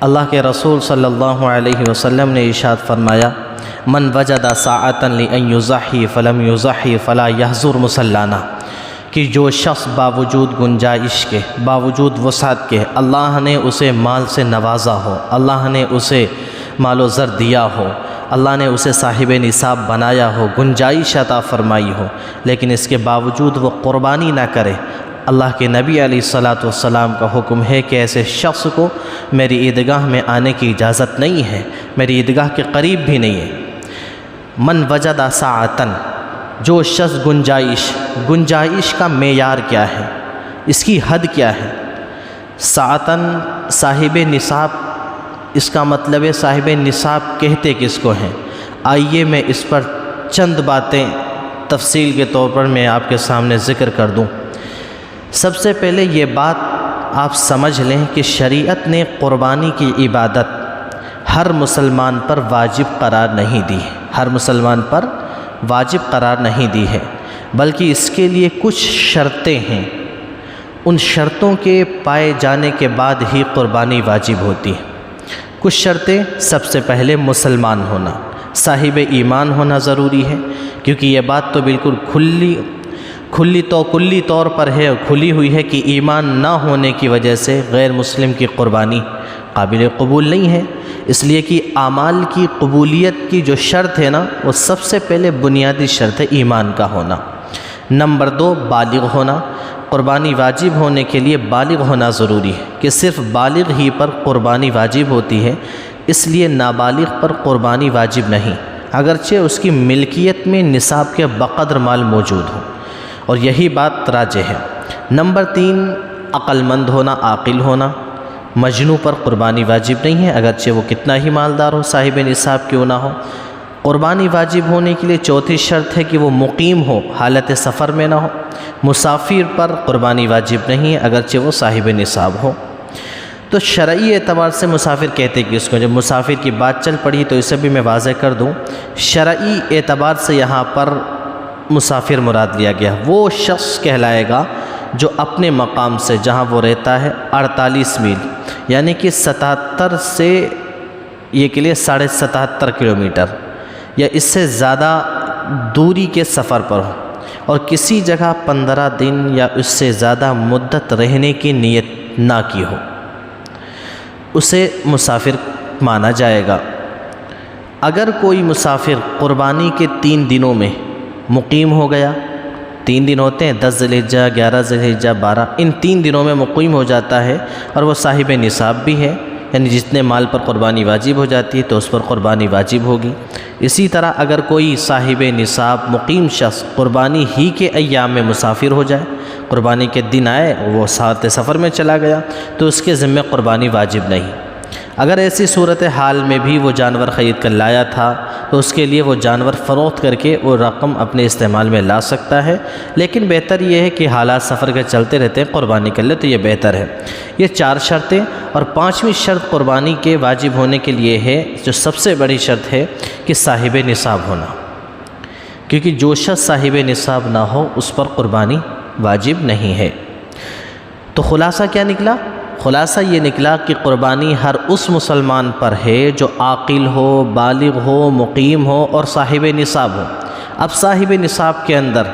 اللہ کے رسول صلی اللہ علیہ وسلم نے ارشاد فرمایا، من وجد ساعۃ لأن یضحی فلم یضحی فلا یحضر مصلانا، کہ جو شخص باوجود گنجائش کے، باوجود وسعت کے، اللہ نے اسے مال سے نوازا ہو، اللہ نے اسے مال و زر دیا ہو، اللہ نے اسے صاحب نصاب بنایا ہو، گنجائش عطا فرمائی ہو، لیکن اس کے باوجود وہ قربانی نہ کرے، اللہ کے نبی علیہ الصلاۃ والسلام کا حکم ہے کہ ایسے شخص کو میری عیدگاہ میں آنے کی اجازت نہیں ہے، میری عیدگاہ کے قریب بھی نہیں ہے۔ من وجد ساعتن، جو شخص گنجائش کا معیار کیا ہے، اس کی حد کیا ہے؟ ساعتن صاحب نصاب، اس کا مطلب ہے صاحب نصاب کہتے کس کو ہیں؟ آئیے میں اس پر چند باتیں تفصیل کے طور پر میں آپ کے سامنے ذکر کر دوں۔ سب سے پہلے یہ بات آپ سمجھ لیں کہ شریعت نے قربانی کی عبادت ہر مسلمان پر واجب قرار نہیں دی ہے، ہر مسلمان پر واجب قرار نہیں دی ہے، بلکہ اس کے لیے کچھ شرطیں ہیں، ان شرطوں کے پائے جانے کے بعد ہی قربانی واجب ہوتی ہے۔ کچھ شرطیں، سب سے پہلے مسلمان ہونا، صاحب ایمان ہونا ضروری ہے، کیونکہ یہ بات تو بالکل کلی طور پر ہے، کھلی ہوئی ہے کہ ایمان نہ ہونے کی وجہ سے غیر مسلم کی قربانی قابل قبول نہیں ہے، اس لیے کہ اعمال کی قبولیت کی جو شرط ہے نا، وہ سب سے پہلے بنیادی شرط ہے ایمان کا ہونا۔ نمبر 2، بالغ ہونا، قربانی واجب ہونے کے لیے بالغ ہونا ضروری ہے، کہ صرف بالغ ہی پر قربانی واجب ہوتی ہے، اس لیے نابالغ پر قربانی واجب نہیں، اگرچہ اس کی ملکیت میں نصاب کے بقدر مال موجود ہو، اور یہی بات راجح ہے۔ نمبر 3، عقل مند ہونا، عاقل ہونا، مجنوں پر قربانی واجب نہیں ہے، اگرچہ وہ کتنا ہی مالدار ہو، صاحب نصاب کیوں نہ ہو۔ قربانی واجب ہونے کے لیے چوتھی شرط ہے کہ وہ مقیم ہو، حالت سفر میں نہ ہو۔ مسافر پر قربانی واجب نہیں ہے، اگرچہ وہ صاحب نصاب ہو۔ تو شرعی اعتبار سے مسافر کہتے کہ اس کو، جب مسافر کی بات چل پڑی تو اسے بھی میں واضح کر دوں، شرعی اعتبار سے یہاں پر مسافر مراد لیا گیا، وہ شخص کہلائے گا جو اپنے مقام سے، جہاں وہ رہتا ہے، 48 میل یعنی کہ 77 سے یہ کے لیے 77.5 کلومیٹر یا اس سے زیادہ دوری کے سفر پر ہو، اور کسی جگہ 15 دن یا اس سے زیادہ مدت رہنے کی نیت نہ کی ہو، اسے مسافر مانا جائے گا۔ اگر کوئی مسافر قربانی کے 3 دنوں میں مقیم ہو گیا، 3 دن ہوتے ہیں، 10 ذی الحجہ، 11 ذی الحجہ، 12، ان 3 دنوں میں مقیم ہو جاتا ہے اور وہ صاحب نصاب بھی ہے، یعنی جتنے مال پر قربانی واجب ہو جاتی ہے تو اس پر قربانی واجب ہوگی۔ اسی طرح اگر کوئی صاحب نصاب مقیم شخص قربانی ہی کے ایام میں مسافر ہو جائے، قربانی کے دن آئے، وہ ساتھ سفر میں چلا گیا، تو اس کے ذمہ قربانی واجب نہیں۔ اگر ایسی صورتحال میں بھی وہ جانور خرید کر لایا تھا تو اس کے لیے وہ جانور فروخت کر کے وہ رقم اپنے استعمال میں لا سکتا ہے، لیکن بہتر یہ ہے کہ حالات سفر کے چلتے رہتے ہیں قربانی کر لے تو یہ بہتر ہے۔ یہ 4 شرطیں، اور 5ویں شرط قربانی کے واجب ہونے کے لیے ہے، جو سب سے بڑی شرط ہے، کہ صاحب نصاب ہونا، کیونکہ جو شخص صاحب نصاب نہ ہو اس پر قربانی واجب نہیں ہے۔ تو خلاصہ کیا نکلا؟ خلاصہ یہ نکلا کہ قربانی ہر اس مسلمان پر ہے جو عاقل ہو، بالغ ہو، مقیم ہو اور صاحب نصاب ہو۔ اب صاحب نصاب کے اندر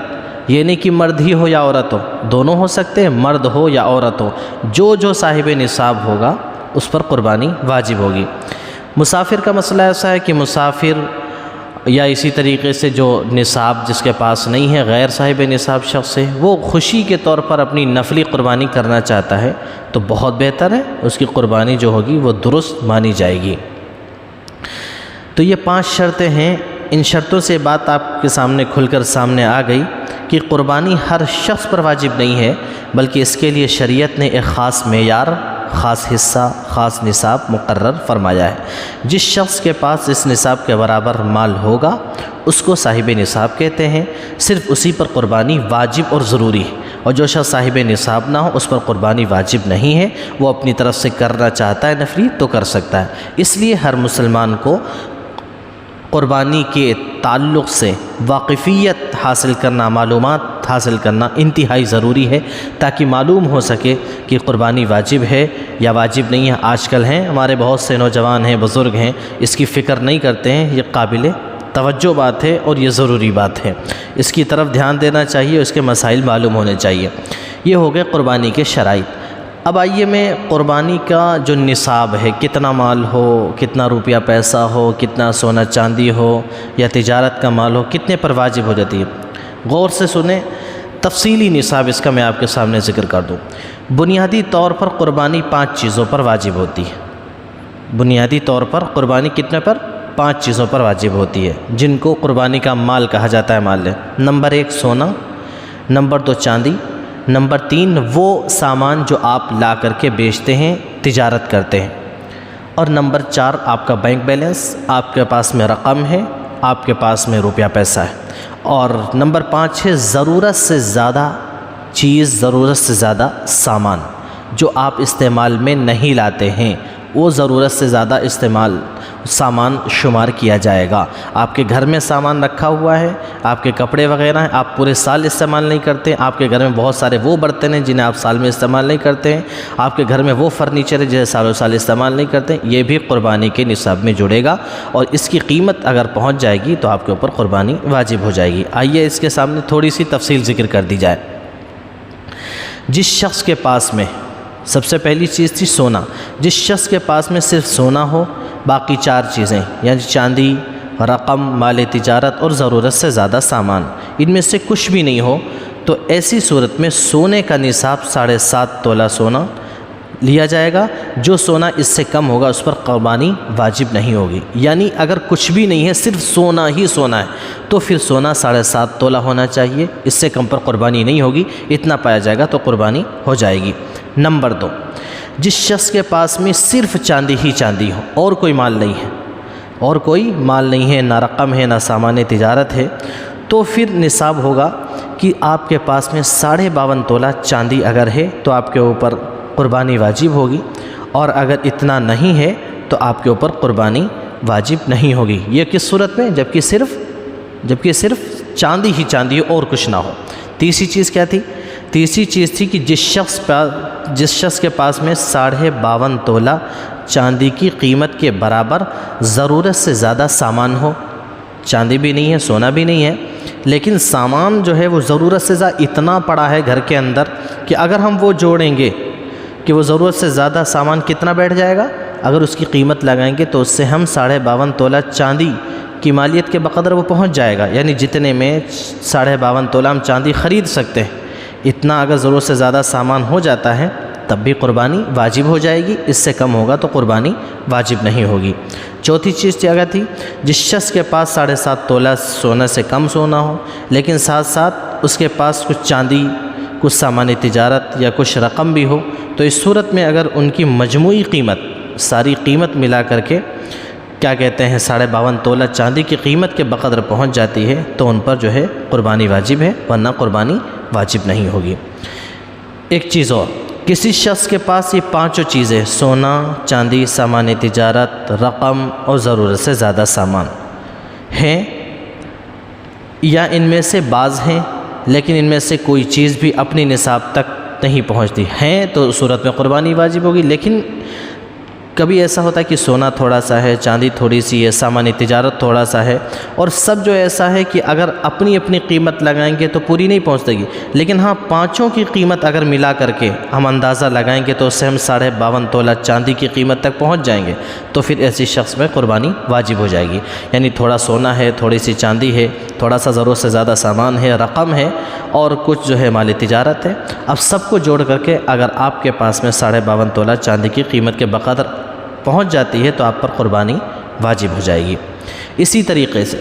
یہ نہیں کہ مرد ہی ہو یا عورت ہو، دونوں ہو سکتے ہیں، مرد ہو یا عورت ہو، جو صاحب نصاب ہوگا اس پر قربانی واجب ہوگی۔ مسافر کا مسئلہ ایسا ہے کہ مسافر یا اسی طریقے سے جو نصاب جس کے پاس نہیں ہے، غیر صاحب نصاب شخص ہے، وہ خوشی کے طور پر اپنی نفلی قربانی کرنا چاہتا ہے تو بہت بہتر ہے، اس کی قربانی جو ہوگی وہ درست مانی جائے گی۔ تو یہ 5 شرطیں ہیں، ان شرطوں سے بات آپ کے سامنے کھل کر سامنے آ گئی کہ قربانی ہر شخص پر واجب نہیں ہے، بلکہ اس کے لیے شریعت نے ایک خاص معیار، خاص حصہ، خاص نصاب مقرر فرمایا ہے۔ جس شخص کے پاس اس نصاب کے برابر مال ہوگا اس کو صاحب نصاب کہتے ہیں، صرف اسی پر قربانی واجب اور ضروری ہے، اور جو شخص صاحب نصاب نہ ہو اس پر قربانی واجب نہیں ہے، وہ اپنی طرف سے کرنا چاہتا ہے نفلی تو کر سکتا ہے۔ اس لیے ہر مسلمان کو قربانی کے تعلق سے واقفیت حاصل کرنا، معلومات حاصل کرنا انتہائی ضروری ہے، تاکہ معلوم ہو سکے کہ قربانی واجب ہے یا واجب نہیں ہے۔ آج کل ہیں ہمارے بہت سے نوجوان ہیں، بزرگ ہیں، اس کی فکر نہیں کرتے ہیں۔ یہ قابل توجہ بات ہے اور یہ ضروری بات ہے، اس کی طرف دھیان دینا چاہیے، اس کے مسائل معلوم ہونے چاہیے۔ یہ ہو گئے قربانی کے شرائط۔ اب آئیے میں قربانی کا جو نصاب ہے، کتنا مال ہو، کتنا روپیہ پیسہ ہو، کتنا سونا چاندی ہو یا تجارت کا مال ہو، کتنے پر واجب ہو جاتی ہے، غور سے سنیں۔ تفصیلی نصاب اس کا میں آپ کے سامنے ذکر کر دوں۔ بنیادی طور پر قربانی 5 چیزوں پر واجب ہوتی ہے۔ بنیادی طور پر قربانی کتنے پر؟ 5 چیزوں پر واجب ہوتی ہے، جن کو قربانی کا مال کہا جاتا ہے۔ مال لیں، نمبر 1 سونا، نمبر 2 چاندی، نمبر 3 وہ سامان جو آپ لا کر کے بیچتے ہیں، تجارت کرتے ہیں، اور نمبر 4 آپ کا بینک بیلنس، آپ کے پاس میں رقم ہے، آپ کے پاس میں روپیہ پیسہ ہے، اور نمبر 5 ہے ضرورت سے زیادہ چیز، ضرورت سے زیادہ سامان جو آپ استعمال میں نہیں لاتے ہیں، وہ ضرورت سے زیادہ استعمال سامان شمار کیا جائے گا۔ آپ کے گھر میں سامان رکھا ہوا ہے، آپ کے کپڑے وغیرہ ہیں، آپ پورے سال استعمال نہیں کرتے، آپ کے گھر میں بہت سارے وہ برتن ہیں جنہیں آپ سال میں استعمال نہیں کرتے ہیں، آپ کے گھر میں وہ فرنیچر ہے جسے سالوں سال استعمال نہیں کرتے، یہ بھی قربانی کے نصاب میں جڑے گا، اور اس کی قیمت اگر پہنچ جائے گی تو آپ کے اوپر قربانی واجب ہو جائے گی۔ آئیے اس کے سامنے تھوڑی سی تفصیل ذکر کر دی جائے۔ جس شخص کے پاس میں، سب سے پہلی چیز تھی سونا، جس شخص کے پاس میں صرف سونا ہو، باقی 4 چیزیں یعنی چاندی، رقم، مال تجارت اور ضرورت سے زیادہ سامان، ان میں سے کچھ بھی نہیں ہو، تو ایسی صورت میں سونے کا نصاب 7.5 تولہ سونا لیا جائے گا۔ جو سونا اس سے کم ہوگا اس پر قربانی واجب نہیں ہوگی۔ یعنی اگر کچھ بھی نہیں ہے، صرف سونا ہی سونا ہے، تو پھر سونا 7.5 تولہ ہونا چاہیے، اس سے کم پر قربانی نہیں ہوگی، اتنا پایا جائے گا تو قربانی ہو جائے گی۔ نمبر 2، جس شخص کے پاس میں صرف چاندی ہی چاندی ہو، اور کوئی مال نہیں ہے، اور کوئی مال نہیں ہے، نہ رقم ہے، نہ سامان تجارت ہے، تو پھر نصاب ہوگا کہ آپ کے پاس میں 52.5 تولہ چاندی اگر ہے تو آپ کے اوپر قربانی واجب ہوگی، اور اگر اتنا نہیں ہے تو آپ کے اوپر قربانی واجب نہیں ہوگی۔ یہ کس صورت میں؟ جبکہ صرف چاندی ہی چاندی ہو اور کچھ نہ ہو۔ تیسری چیز کیا تھی؟ تیسری چیز تھی کہ جس شخص کے پاس میں 52.5 تولہ چاندی کی قیمت کے برابر ضرورت سے زیادہ سامان ہو، چاندی بھی نہیں ہے، سونا بھی نہیں ہے، لیکن سامان جو ہے وہ ضرورت سے زیادہ اتنا پڑا ہے گھر کے اندر کہ اگر ہم وہ جوڑیں گے کہ وہ ضرورت سے زیادہ سامان کتنا بیٹھ جائے گا، اگر اس کی قیمت لگائیں گے تو اس سے ہم 52.5 تولہ چاندی کی مالیت کے بقدر وہ پہنچ جائے گا۔ یعنی جتنے میں 52.5 تولہ ہم چاندی خرید سکتے ہیں، اتنا اگر ضرورت سے زیادہ سامان ہو جاتا ہے تب بھی قربانی واجب ہو جائے گی، اس سے کم ہوگا تو قربانی واجب نہیں ہوگی۔ چوتھی چیز کیا تھی؟ جس شخص کے پاس 7.5 تولہ سونے سے کم سونا ہو، لیکن ساتھ ساتھ اس کے پاس کچھ چاندی، کچھ سامان تجارت یا کچھ رقم بھی ہو، تو اس صورت میں اگر ان کی مجموعی قیمت، ساری قیمت ملا کر کے کیا کہتے ہیں 52.5 تولہ چاندی کی قیمت کے بقدر پہنچ جاتی ہے تو ان پر جو ہے قربانی واجب ہے، ورنہ قربانی واجب نہیں ہوگی۔ ایک چیز اور، کسی شخص کے پاس یہ 5 چیزیں سونا، چاندی، سامان تجارت، رقم اور ضرورت سے زیادہ سامان ہیں، یا ان میں سے بعض ہیں لیکن ان میں سے کوئی چیز بھی اپنی نصاب تک نہیں پہنچتی ہیں، تو اس صورت میں قربانی واجب ہوگی۔ لیکن کبھی ایسا ہوتا ہے کہ سونا تھوڑا سا ہے، چاندی تھوڑی سی ہے، سامان تجارت تھوڑا سا ہے، اور سب جو ایسا ہے کہ اگر اپنی اپنی قیمت لگائیں گے تو پوری نہیں پہنچے گی، لیکن ہاں 5 کی قیمت اگر ملا کر کے ہم اندازہ لگائیں گے تو اس سے ہم 52.5 تولہ چاندی کی قیمت تک پہنچ جائیں گے، تو پھر ایسی شخص میں قربانی واجب ہو جائے گی۔ یعنی تھوڑا سونا ہے، تھوڑی سی چاندی ہے، تھوڑا سا ضرورت سے زیادہ سامان ہے، رقم ہے، اور کچھ جو ہے مال تجارت ہے، اب سب کو جوڑ کر کے اگر آپ کے پاس میں 52.5 تولہ چاندی کی قیمت کے بقدر پہنچ جاتی ہے تو آپ پر قربانی واجب ہو جائے گی۔ اسی طریقے سے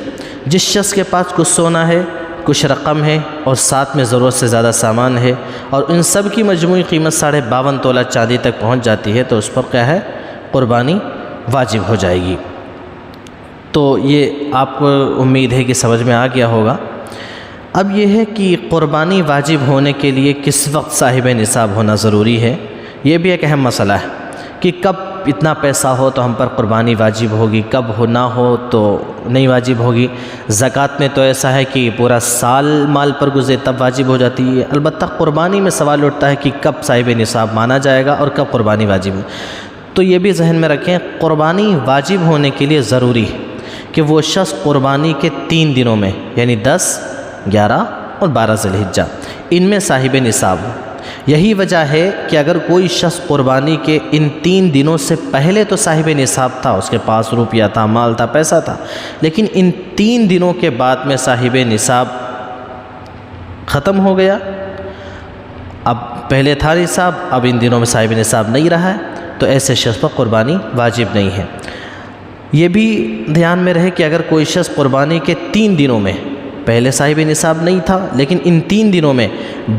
جس شخص کے پاس کچھ سونا ہے، کچھ رقم ہے اور ساتھ میں ضرورت سے زیادہ سامان ہے، اور ان سب کی مجموعی قیمت 52.5 تولہ چاندی تک پہنچ جاتی ہے تو اس پر کیا ہے؟ قربانی واجب ہو جائے گی۔ تو یہ آپ کو امید ہے کہ سمجھ میں آ گیا ہوگا۔ اب یہ ہے کہ قربانی واجب ہونے کے لیے کس وقت صاحب نصاب ہونا ضروری ہے، یہ بھی ایک اہم مسئلہ ہے کہ کب اتنا پیسہ ہو تو ہم پر قربانی واجب ہوگی، کب ہو نہ ہو تو نہیں واجب ہوگی۔ زکوٰۃ میں تو ایسا ہے کہ پورا سال مال پر گزرے تب واجب ہو جاتی ہے۔ البتہ قربانی میں سوال اٹھتا ہے کہ کب صاحب نصاب مانا جائے گا اور کب قربانی واجب ہو۔ تو یہ بھی ذہن میں رکھیں، قربانی واجب ہونے کے لیے ضروری ہے کہ وہ شخص قربانی کے 3 دنوں میں یعنی 10، 11 اور 12 ذی الحجہ ان میں صاحب نصاب ہو۔ یہی وجہ ہے کہ اگر کوئی شخص قربانی کے ان 3 دنوں سے پہلے تو صاحب نصاب تھا، اس کے پاس روپیہ تھا، مال تھا، پیسہ تھا، لیکن ان 3 دنوں کے بعد میں صاحب نصاب ختم ہو گیا، اب پہلے تھا نصاب، اب ان دنوں میں صاحب نصاب نہیں رہا ہے، تو ایسے شخص پر قربانی واجب نہیں ہے۔ یہ بھی دھیان میں رہے کہ اگر کوئی شخص قربانی کے 3 دنوں میں پہلے صاحب نصاب نہیں تھا، لیکن ان 3 دنوں میں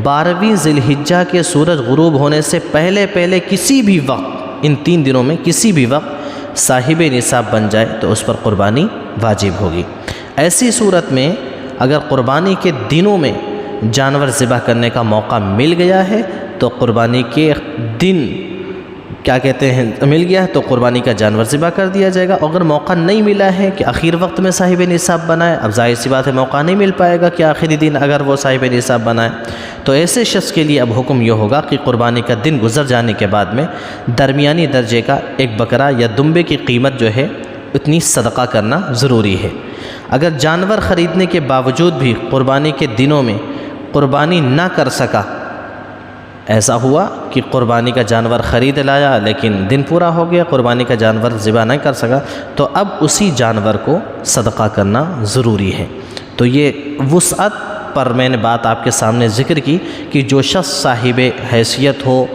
12ویں ذی الحجہ کے سورج غروب ہونے سے پہلے کسی بھی وقت، ان 3 دنوں میں کسی بھی وقت صاحب نصاب بن جائے تو اس پر قربانی واجب ہوگی۔ ایسی صورت میں اگر قربانی کے دنوں میں جانور ذبح کرنے کا موقع مل گیا ہے تو قربانی کے دن مل گیا ہے تو قربانی کا جانور ذبح کر دیا جائے گا۔ اگر موقع نہیں ملا ہے کہ آخر وقت میں صاحب نصاب بنائے، اب ظاہر سی بات ہے موقع نہیں مل پائے گا کہ آخری دن اگر وہ صاحب نصاب بنائے، تو ایسے شخص کے لیے اب حکم یہ ہوگا کہ قربانی کا دن گزر جانے کے بعد میں درمیانی درجے کا ایک بکرا یا دمبے کی قیمت جو ہے اتنی صدقہ کرنا ضروری ہے۔ اگر جانور خریدنے کے باوجود بھی قربانی کے دنوں میں قربانی نہ کر سکا، ایسا ہوا کہ قربانی کا جانور خرید لایا لیکن دن پورا ہو گیا، قربانی کا جانور ذبح نہیں کر سکا، تو اب اسی جانور کو صدقہ کرنا ضروری ہے۔ تو یہ وسعت پر میں نے بات آپ کے سامنے ذکر کی کہ جو شخص صاحب حیثیت ہو،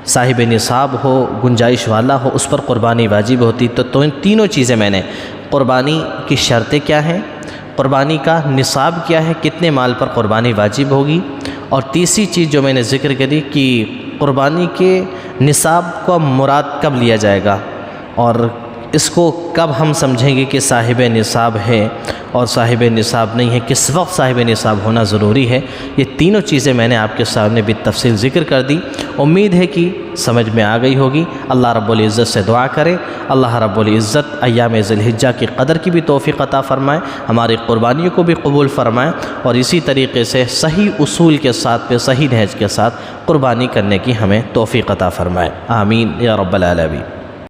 صاحب نصاب ہو، گنجائش والا ہو، اس پر قربانی واجب ہوتی۔ تو ان تینوں چیزیں میں نے، قربانی کی شرطیں کیا ہیں، قربانی کا نصاب کیا ہے، کتنے مال پر قربانی واجب ہوگی، اور تیسری چیز جو میں نے ذکر کری کہ قربانی کے نصاب کو مراد کب لیا جائے گا اور اس کو کب ہم سمجھیں گے کہ صاحب نصاب ہے اور صاحب نصاب نہیں ہے، کس وقت صاحب نصاب ہونا ضروری ہے۔ یہ تینوں چیزیں میں نے آپ کے سامنے بالتفصیل ذکر کر دی۔ امید ہے کہ سمجھ میں آ گئی ہوگی۔ اللہ رب العزت سے دعا کرے اللہ رب العزت ایام ذی الحجہ کی قدر کی بھی توفیق عطا فرمائے، ہماری قربانیوں کو بھی قبول فرمائے، اور اسی طریقے سے صحیح اصول کے ساتھ صحیح نہج کے ساتھ قربانی کرنے کی ہمیں توفیق عطا فرمائے۔ آمین یا رب العالمین۔